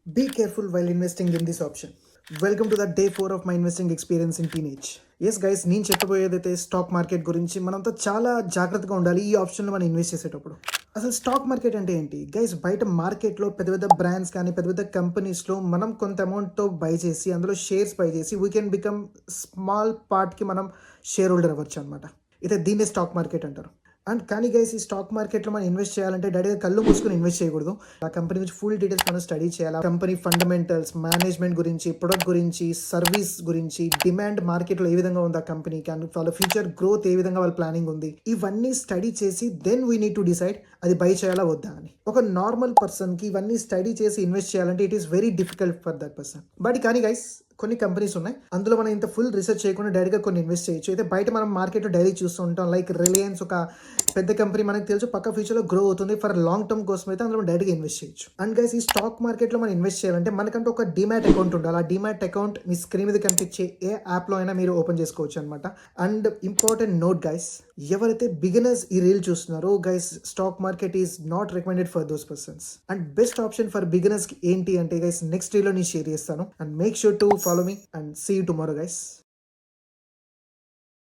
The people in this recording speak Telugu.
Be careful while investing in this option. Welcome to the day 4 of my investing experience in teenage. Yes guys, నేను చెప్పబోయేదైతే స్టాక్ మార్కెట్ గురించి. మనంతా చాలా జాగ్రత్తగా ఉండాలి ఈ ఆప్షన్లో మనం ఇన్వెస్ట్ చేసేటప్పుడు. అసలు స్టాక్ మార్కెట్ అంటే ఏంటి గైస్? బయట మార్కెట్లో పెద్ద పెద్ద బ్రాండ్స్ కానీ పెద్ద పెద్ద కంపెనీస్లో మనం కొంత అమౌంట్తో బై చేసి అందులో షేర్స్ బై చేసి వీ కెన్ బికమ్ స్మాల్ పార్ట్కి మనం షేర్ హోల్డర్ అవ్వచ్చు అనమాట. అయితే దీన్నే స్టాక్ మార్కెట్ అంటారు. అండ్ కానీ గైస్, ఈ స్టాక్ మార్కెట్లో మనం ఇన్వెస్ట్ చేయాలంటే డైరెక్ట్గా కళ్ళు మూసుకొని ఇన్వెస్ట్ చేయకూడదు. ఆ కంపెనీ గురించి ఫుల్ డీటెయిల్స్ మనం స్టడీ చేయాలి. కంపెనీ ఫండమెంటల్స్, మేనేజ్మెంట్ గురించి, ప్రొడక్ట్ గురించి, సర్వీస్ గురించి, డిమాండ్ మార్కెట్లో ఏ విధంగా ఉంది ఆ కంపెనీకి, అండ్ వాళ్ళ ఫ్యూచర్ గ్రోత్ ఏ విధంగా వాళ్ళ ప్లానింగ్ ఉంది, ఇవన్నీ స్టడీ చేసి then we need to decide అది బై చేయాలా వద్దా అని. ఒక నార్మల్ పర్సన్కి ఇవన్నీ స్టడీ చేసి ఇన్వెస్ట్ చేయాలంటే it is very difficult for that person. But కానీ గైస్, కొన్ని కంపెనీస్ ఉన్నాయి, అందులో మనం ఇంత ఫుల్ రీసెర్చ్ చేయకుండా డైరెక్ట్గా కొన్ని ఇన్వెస్ట్ చేయొచ్చు. అయితే బయట మనం మార్కెట్లో డైలీ చూస్తూ ఉంటాం, లైక్ రిలయన్స్ ఒక పెద్ద కంపెనీ, మనకు తెలుసు పక్క ఫ్యూచర్లో గ్రో అవుతుంది. ఫర్ లాంగ్ టర్మ్ కోసం అయితే అందులో డైరెక్ట్గా ఇన్వెస్ట్ చేయొచ్చు. అండ్ గైస్, ఈ స్టాక్ మార్కెట్లో మనం ఇన్వెస్ట్ చేయాలంటే మనకంటే ఒక డిమాట్ అకౌంట్ ఉండాలి. ఆ డిమాట్ అకౌంట్ మీ స్క్రీన్ మీద కనిపించే ఏ యాప్లో అయినా మీరు ఓపెన్ చేసుకోవచ్చు అనమాట. అండ్ ఇంపార్టెంట్ నోట్ గైస్, ఎవరైతే బిగినర్స్ ఈ రీల్ చూస్తున్నారో guys, stock market is not recommended for those persons. And best option for beginners ఏంటి అంటే గైస్, నెక్స్ట్ రీల్లో నేను షేర్ చేస్తాను. And make sure to follow me and see you tomorrow guys.